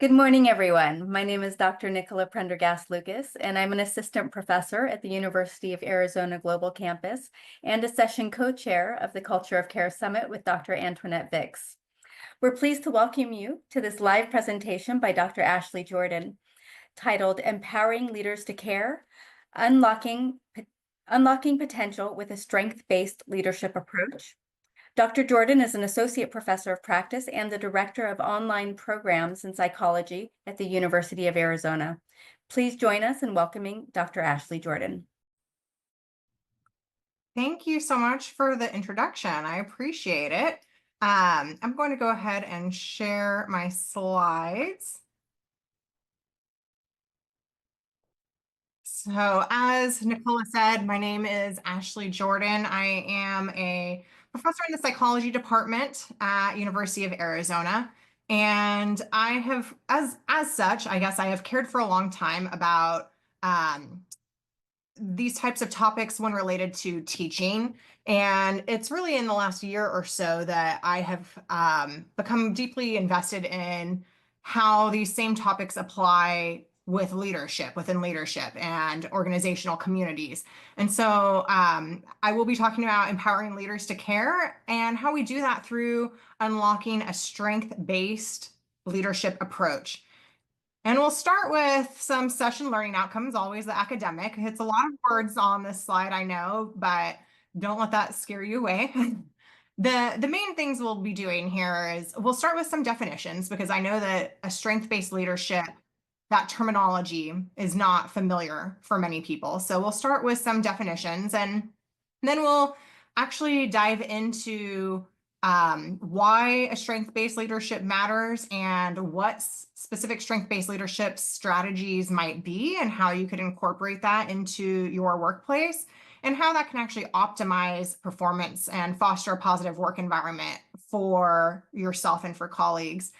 Good morning, everyone. My name is Dr. Nicola Prendergast-Lucas, and I'm an assistant professor at the University of Arizona Global Campus and a session co-chair of the Culture of Care Summit with Dr. Antoinette Vicks. We're pleased to welcome you to this live presentation by Dr. Ashley Jordan, titled Empowering Leaders to Care, Unlocking Potential with a Strength-Based Leadership Approach. Dr. Jordan is an associate professor of practice and the director of online programs in psychology at the University of Arizona. Please join us in welcoming Dr. Ashley Jordan. Thank you so much for the introduction. I appreciate it. I'm going to go ahead and share my slides. So as Nicola said, my name is Ashley Jordan. I am a professor in the psychology department at University of Arizona. And I have, as such, I guess I have cared for a long time about these types of topics when related to teaching. And it's really in the last year or so that I have become deeply invested in how these same topics apply with leadership, within leadership and organizational communities. And so I will be talking about empowering leaders to care and how we do that through unlocking a strength-based leadership approach. And we'll start with some session learning outcomes, always the academic. It's a lot of words on this slide, I know, but don't let that scare you away. The main things we'll be doing here is we'll start with some definitions because I know that a strength-based leadership, that terminology is not familiar for many people. So we'll start with some definitions and then we'll actually dive into why a strength-based leadership matters and what specific strength-based leadership strategies might be and how you could incorporate that into your workplace and how that can actually optimize performance and foster a positive work environment for yourself and for colleagues.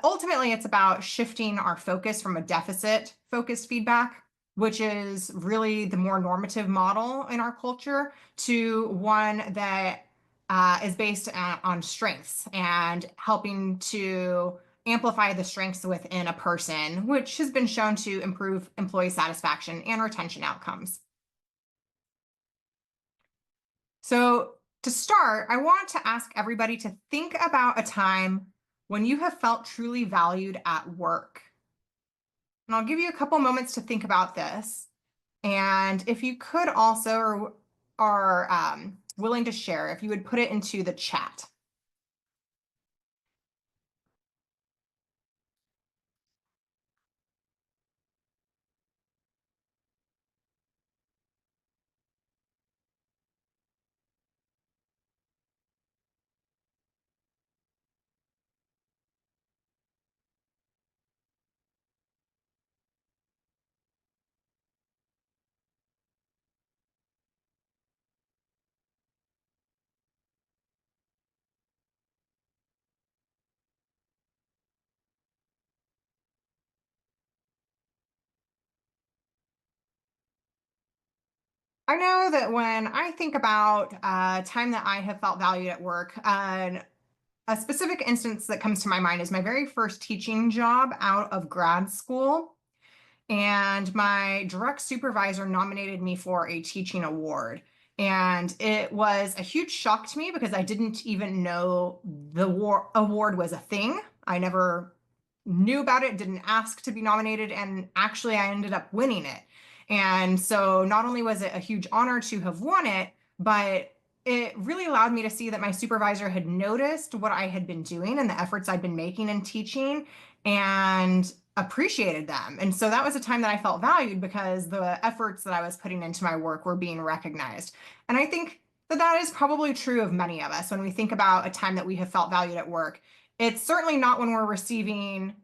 Ultimately, it's about shifting our focus from a deficit-focused feedback, which is really the more normative model in our culture, to one that is based on strengths and helping to amplify the strengths within a person, which has been shown to improve employee satisfaction and retention outcomes. So to start, I want to ask everybody to think about a time when you have felt truly valued at work. And I'll give you a couple moments to think about this. And if you could also, or are willing to share, if you would put it into the chat. I know that when I think about time that I have felt valued at work, a specific instance that comes to my mind is my very first teaching job out of grad school. And my direct supervisor nominated me for a teaching award. And it was a huge shock to me because I didn't even know the award was a thing. I never knew about it, didn't ask to be nominated, and actually I ended up winning it. And so not only was it a huge honor to have won it, but it really allowed me to see that my supervisor had noticed what I had been doing and the efforts I'd been making in teaching and appreciated them. And so that was a time that I felt valued because the efforts that I was putting into my work were being recognized. And I think that that is probably true of many of us when we think about a time that we have felt valued at work. It's certainly not when we're receiving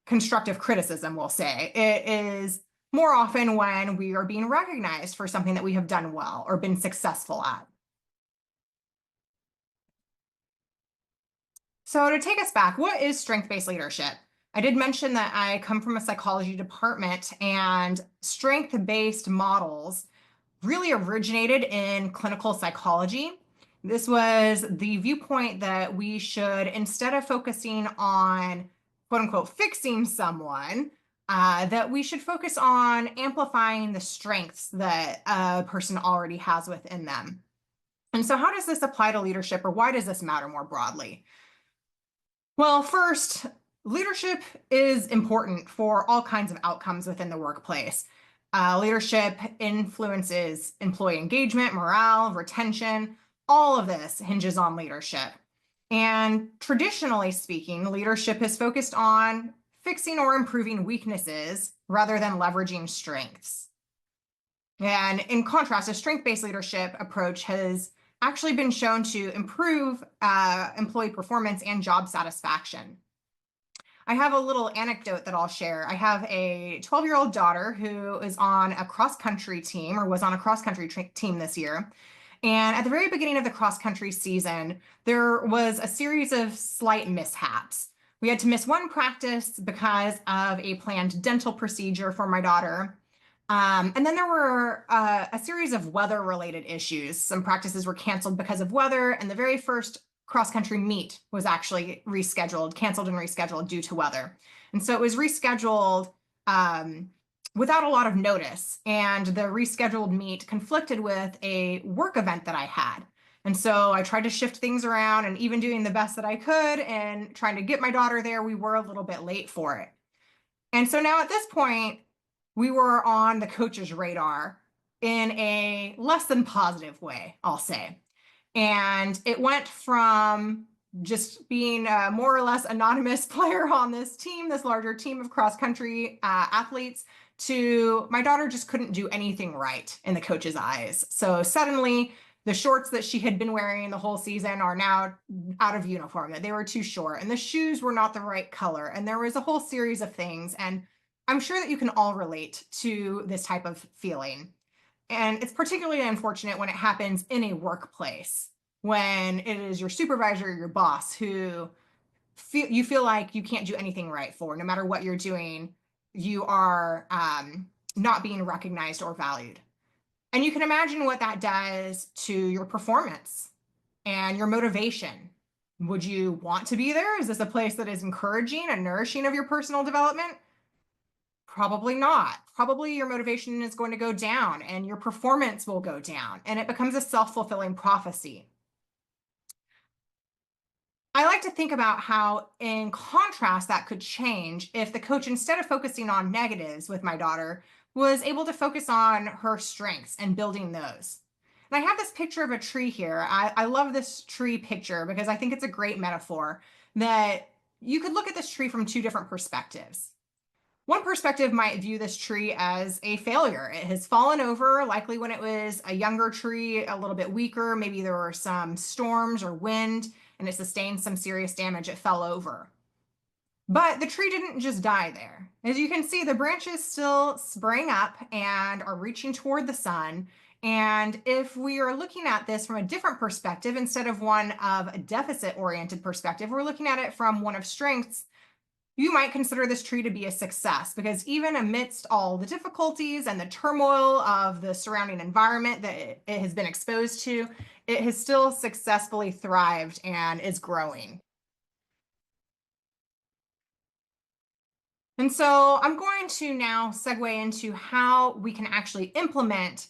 constructive criticism, we'll say. It is more often when we are being recognized for something that we have done well or been successful at. So to take us back, what is strength-based leadership? I did mention that I come from a psychology department, and strength-based models really originated in clinical psychology. This was the viewpoint that we should, instead of focusing on quote unquote fixing someone, that we should focus on amplifying the strengths that a person already has within them. And so, how does this apply to leadership, or why does this matter more broadly? Well, first, leadership is important for all kinds of outcomes within the workplace. Leadership influences employee engagement, morale, retention. All of this hinges on leadership. And traditionally speaking, leadership is focused on fixing or improving weaknesses rather than leveraging strengths. And in contrast, a strength-based leadership approach has actually been shown to improve employee performance and job satisfaction. I have a little anecdote that I'll share. I have a 12-year-old daughter who is on a cross-country team, or was on a cross-country team this year. And at the very beginning of the cross-country season, there was a series of slight mishaps. We had to miss one practice because of a planned dental procedure for my daughter. And then there were a series of weather-related issues. Some practices were canceled because of weather, and the very first cross-country meet was actually canceled and rescheduled due to weather. And so it was rescheduled without a lot of notice, and the rescheduled meet conflicted with a work event that I had. And so I tried to shift things around, and even doing the best that I could and trying to get my daughter there, we were a little bit late for it. And so now at this point, we were on the coach's radar in a less than positive way, I'll say. And it went from just being a more or less anonymous player on this team, this larger team of cross-country athletes, to my daughter just couldn't do anything right in the coach's eyes. So suddenly, the shorts that she had been wearing the whole season are now out of uniform, that they were too short, and the shoes were not the right color. And there was a whole series of things. And I'm sure that you can all relate to this type of feeling. And it's particularly unfortunate when it happens in a workplace, when it is your supervisor or your boss who you feel like you can't do anything right for. No matter what you're doing, you are not being recognized or valued. And you can imagine what that does to your performance and your motivation. Would you want to be there? Is this a place that is encouraging and nourishing of your personal development? Probably not. Probably your motivation is going to go down and your performance will go down, and it becomes a self-fulfilling prophecy. I like to think about how, in contrast, that could change if the coach, instead of focusing on negatives with my daughter, was able to focus on her strengths and building those. And I have this picture of a tree here. I love this tree picture because I think it's a great metaphor that you could look at this tree from two different perspectives. One perspective might view this tree as a failure. It has fallen over, likely when it was a younger tree, a little bit weaker. Maybe there were some storms or wind and it sustained some serious damage. It fell over. But the tree didn't just die there. As you can see, the branches still sprang up and are reaching toward the sun. And if we are looking at this from a different perspective, instead of one of a deficit-oriented perspective, we're looking at it from one of strengths. You might consider this tree to be a success, because even amidst all the difficulties and the turmoil of the surrounding environment that it has been exposed to, it has still successfully thrived and is growing. And so I'm going to now segue into how we can actually implement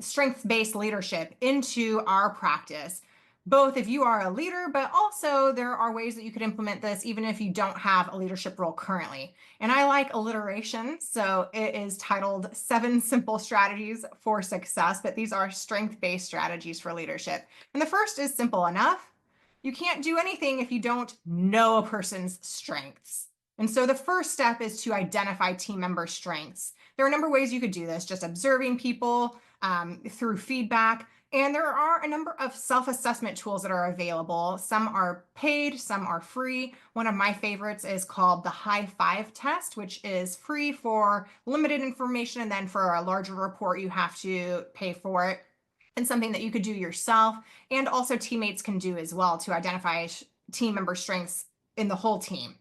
strengths-based leadership into our practice, both if you are a leader, but also there are ways that you could implement this even if you don't have a leadership role currently. And I like alliteration, so it is titled 7 Simple Strategies for Success, but these are strength-based strategies for leadership. And the first is simple enough. You can't do anything if you don't know a person's strengths. And so the first step is to identify team member strengths. There are a number of ways you could do this, just observing people through feedback. And there are a number of self-assessment tools that are available. Some are paid, some are free. One of my favorites is called the High Five Test, which is free for limited information. And then for a larger report, you have to pay for it. And something that you could do yourself, and also teammates can do as well, to identify team member strengths in the whole team.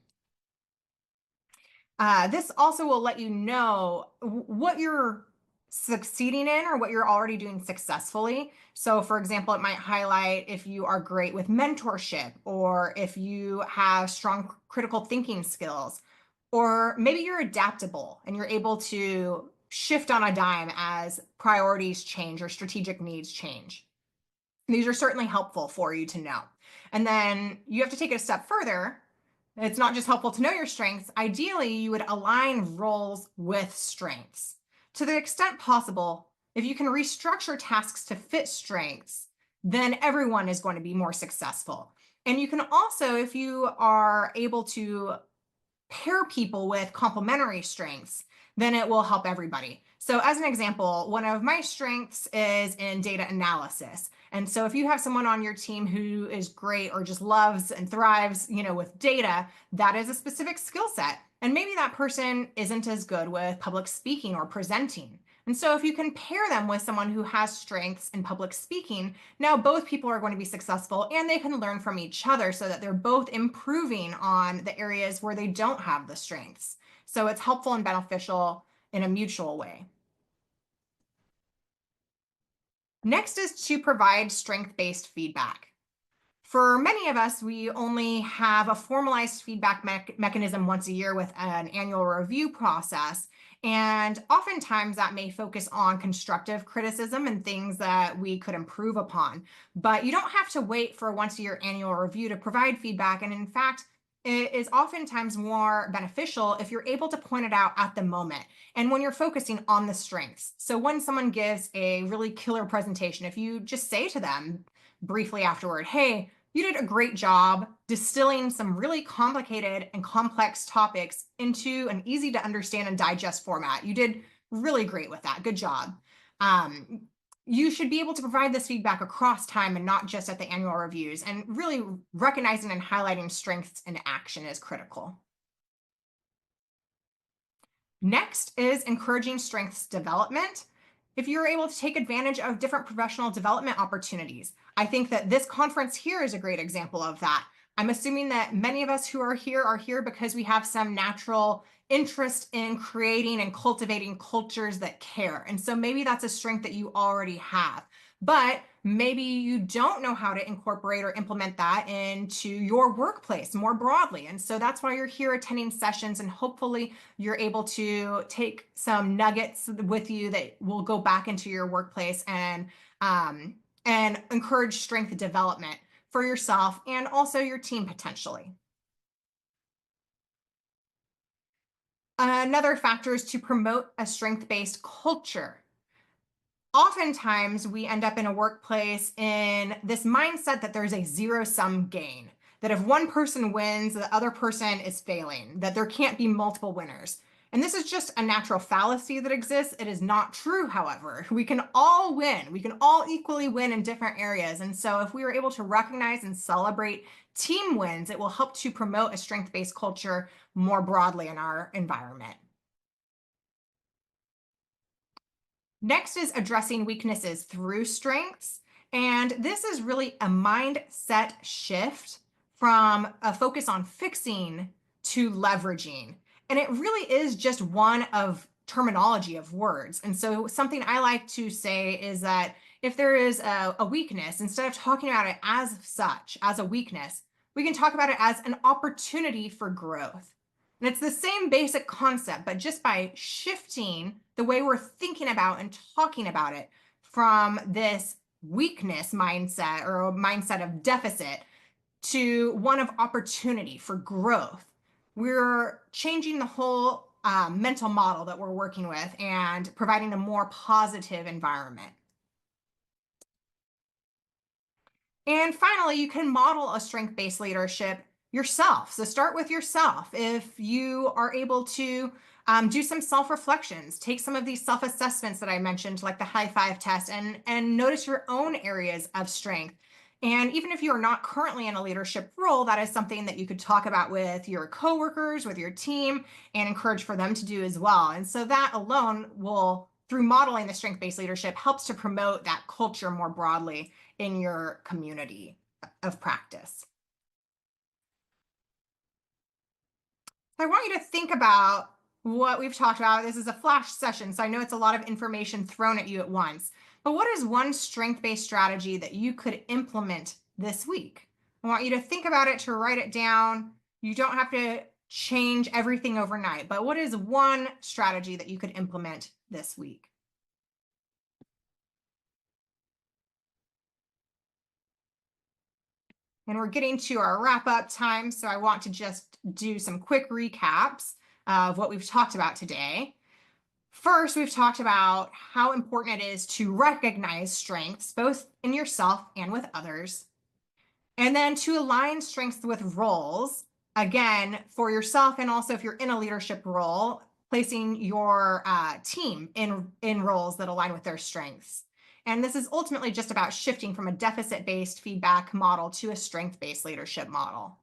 This also will let you know what your succeeding in or what you're already doing successfully. So, for example, it might highlight if you are great with mentorship, or if you have strong critical thinking skills, or maybe you're adaptable and you're able to shift on a dime as priorities change or strategic needs change. These are certainly helpful for you to know. And then you have to take it a step further. It's not just helpful to know your strengths. Ideally, you would align roles with strengths. To the extent possible, if you can restructure tasks to fit strengths, then everyone is going to be more successful. And you can also, if you are able to pair people with complementary strengths, then it will help everybody. So as an example, one of my strengths is in data analysis. And so if you have someone on your team who is great or just loves and thrives, with data, that is a specific skill set. And maybe that person isn't as good with public speaking or presenting. And so if you can pair them with someone who has strengths in public speaking, now both people are going to be successful and they can learn from each other so that they're both improving on the areas where they don't have the strengths. So it's helpful and beneficial in a mutual way. Next is to provide strength-based feedback. For many of us, we only have a formalized feedback mechanism once a year with an annual review process. And oftentimes that may focus on constructive criticism and things that we could improve upon. But you don't have to wait for a once-a-year annual review to provide feedback. And in fact, it is oftentimes more beneficial if you're able to point it out at the moment and when you're focusing on the strengths. So when someone gives a really killer presentation, if you just say to them briefly afterward, hey, you did a great job distilling some really complicated and complex topics into an easy to understand and digest format. You did really great with that. Good job. You should be able to provide this feedback across time and not just at the annual reviews. And really recognizing and highlighting strengths in action is critical. Next is encouraging strengths development. If you're able to take advantage of different professional development opportunities, I think that this conference here is a great example of that. I'm assuming that many of us who are here because we have some natural interest in creating and cultivating cultures that care. And so maybe that's a strength that you already have, but maybe you don't know how to incorporate or implement that into your workplace more broadly. And so that's why you're here attending sessions, and hopefully you're able to take some nuggets with you that will go back into your workplace and encourage strength development for yourself and also your team potentially. Another factor is to promote a strength-based culture. Oftentimes we end up in a workplace in this mindset that there's a zero-sum gain, that if one person wins, the other person is failing, that there can't be multiple winners. And this is just a natural fallacy that exists. It is not true, however. We can all win. We can all equally win in different areas. And so if we are able to recognize and celebrate team wins, it will help to promote a strength-based culture more broadly in our environment. Next is addressing weaknesses through strengths. And this is really a mindset shift from a focus on fixing to leveraging. And it really is just one of terminology of words. And so something I like to say is that if there is a weakness, instead of talking about it as such, as a weakness, we can talk about it as an opportunity for growth. And it's the same basic concept, but just by shifting the way we're thinking about and talking about it from this weakness mindset or a mindset of deficit to one of opportunity for growth, we're changing the whole mental model that we're working with and providing a more positive environment. And finally, you can model a strength-based leadership yourself. So start with yourself. If you are able to do some self-reflections, take some of these self-assessments that I mentioned, like the high five test, and notice your own areas of strength. And even if you are not currently in a leadership role, that is something that you could talk about with your coworkers, with your team, and encourage for them to do as well. And so that alone will, through modeling the strength-based leadership, helps to promote that culture more broadly in your community of practice. I want you to think about what we've talked about. This is a flash session, so I know it's a lot of information thrown at you at once. But what is one strength-based strategy that you could implement this week? I want you to think about it, to write it down. You don't have to change everything overnight, but what is one strategy that you could implement this week? And we're getting to our wrap up time, so I want to just do some quick recaps of what we've talked about today. First, we've talked about how important it is to recognize strengths, both in yourself and with others. And then to align strengths with roles, again, for yourself, and also if you're in a leadership role, placing your team in roles that align with their strengths. And this is ultimately just about shifting from a deficit-based feedback model to a strength-based leadership model.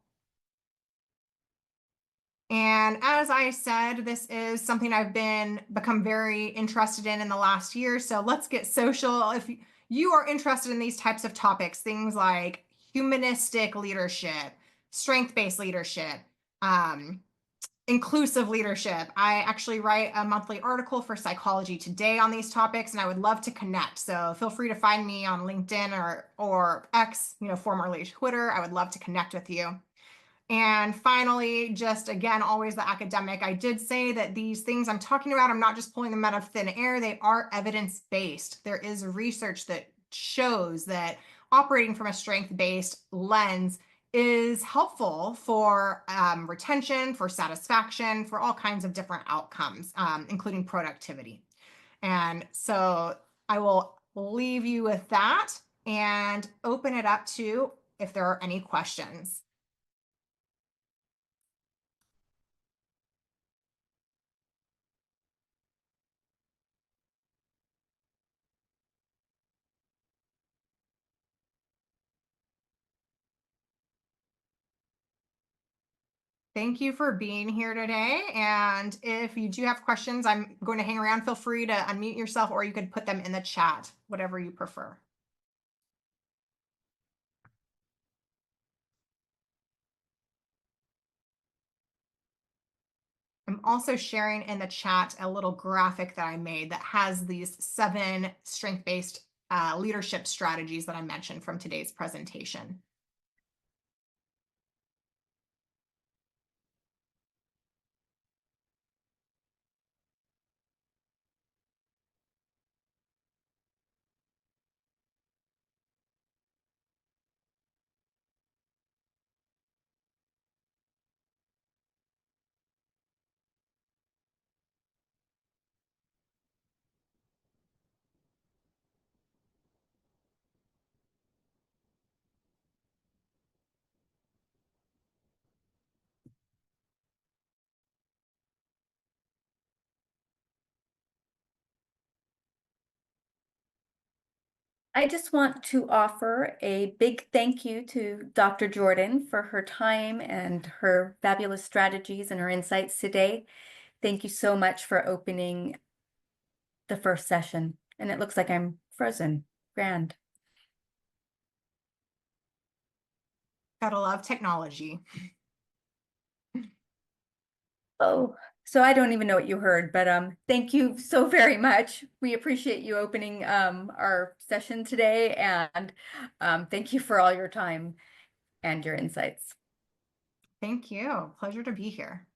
And as I said, this is something I've become very interested in the last year. So let's get social. If you are interested in these types of topics, things like humanistic leadership, strength-based leadership, inclusive leadership. I actually write a monthly article for Psychology Today on these topics, and I would love to connect. So feel free to find me on LinkedIn or X, formerly Twitter. I would love to connect with you. And finally, just again, always the academic. I did say that these things I'm talking about, I'm not just pulling them out of thin air. They are evidence-based. There is research that shows that operating from a strength-based lens is helpful for retention, for satisfaction, for all kinds of different outcomes, including productivity. And so I will leave you with that and open it up to if there are any questions. Thank you for being here today. And if you do have questions, I'm going to hang around. Feel free to unmute yourself, or you could put them in the chat, whatever you prefer. I'm also sharing in the chat a little graphic that I made that has these 7 strength-based leadership strategies that I mentioned from today's presentation. I just want to offer a big thank you to Dr. Jordan for her time and her fabulous strategies and her insights today. Thank you so much for opening the first session. And it looks like I'm frozen. Grand. Gotta love technology. Oh, so I don't even know what you heard, but thank you so very much. We appreciate you opening our session today, and thank you for all your time and your insights. Thank you. Pleasure to be here.